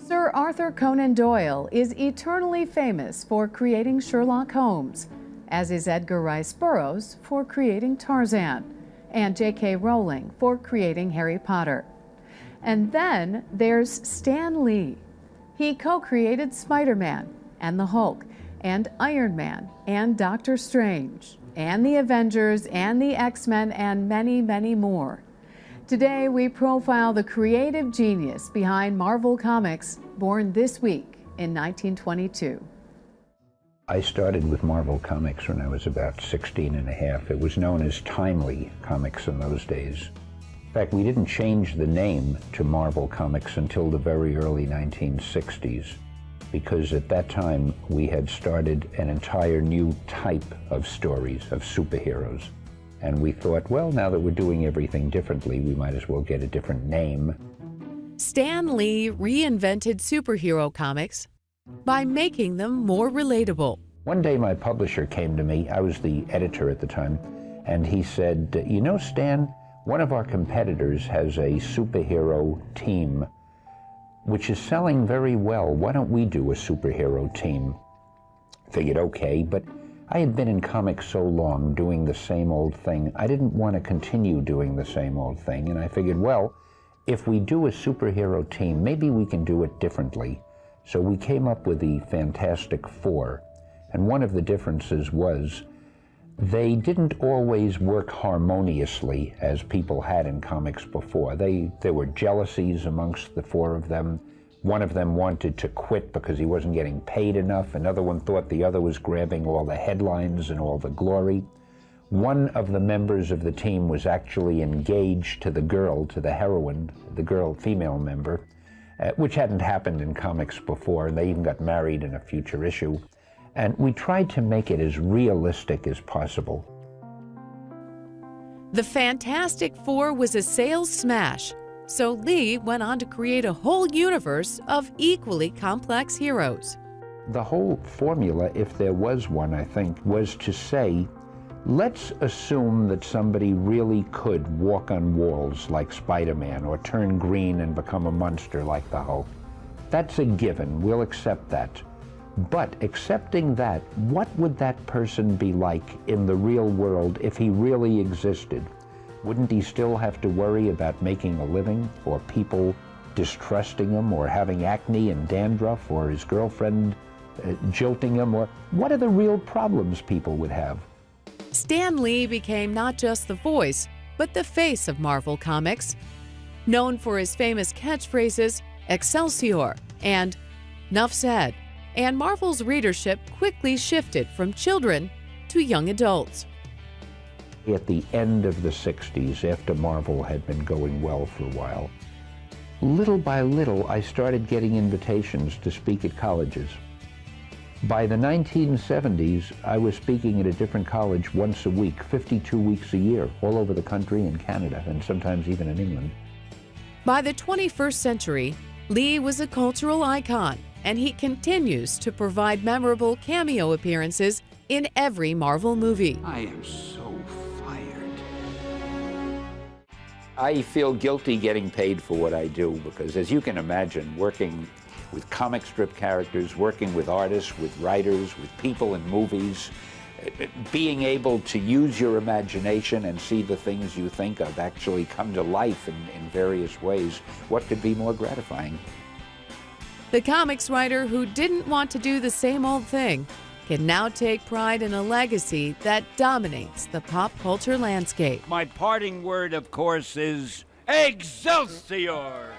Sir Arthur Conan Doyle is eternally famous for creating Sherlock Holmes, as is Edgar Rice Burroughs for creating Tarzan, and J.K. Rowling for creating Harry Potter. And then there's Stan Lee. He co-created Spider-Man and the Hulk and Iron Man and Doctor Strange and the Avengers and the X-Men and many, many more. Today we profile the creative genius behind Marvel Comics, born this week in 1922. I started with Marvel Comics when I was about 16 and a half. It was known as Timely Comics in those days. In fact, we didn't change the name to Marvel Comics until the very early 1960s, because at that time we had started an entire new type of stories, of superheroes. And we thought, well, now that we're doing everything differently, we might as well get a different name. Stan Lee reinvented superhero comics by making them more relatable. One day my publisher came to me, I was the editor at the time, and he said, you know, Stan, one of our competitors has a superhero team which is selling very well. Why don't we do a superhero team? I figured, okay, but I had been in comics so long doing the same old thing, I didn't want to continue doing the same old thing, and I figured, well, if we do a superhero team, maybe we can do it differently. So we came up with the Fantastic Four, and one of the differences was they didn't always work harmoniously as people had in comics before. There were jealousies amongst the four of them. One of them wanted to quit because he wasn't getting paid enough. Another one thought the other was grabbing all the headlines and all the glory. One of the members of the team was actually engaged to the girl, to the heroine, the female member, which hadn't happened in comics before, and they even got married in a future issue. And we tried to make it as realistic as possible. The Fantastic Four was a sales smash, so Lee went on to create a whole universe of equally complex heroes. The whole formula, if there was one, I think, was to say, let's assume that somebody really could walk on walls like Spider-Man or turn green and become a monster like the Hulk. That's a given. We'll accept that. But accepting that, what would that person be like in the real world if he really existed? Wouldn't he still have to worry about making a living, or people distrusting him, or having acne and dandruff, or his girlfriend jilting him, or what are the real problems people would have? Stan Lee became not just the voice, but the face of Marvel Comics, known for his famous catchphrases, Excelsior and "Nuff said," and Marvel's readership quickly shifted from children to young adults. At the end of the 60s, after Marvel had been going well for a while, little by little I started getting invitations to speak at colleges. By the 1970s, I was speaking at a different college once a week, 52 weeks a year, all over the country and Canada, and sometimes even in England. By the 21st century, Lee was a cultural icon, and he continues to provide memorable cameo appearances in every Marvel movie. I am so fired. I feel guilty getting paid for what I do because, as you can imagine, working with comic strip characters, working with artists, with writers, with people in movies, being able to use your imagination and see the things you think of actually come to life in various ways, what could be more gratifying? The comics writer who didn't want to do the same old thing can now take pride in a legacy that dominates the pop culture landscape. My parting word, of course, is Excelsior!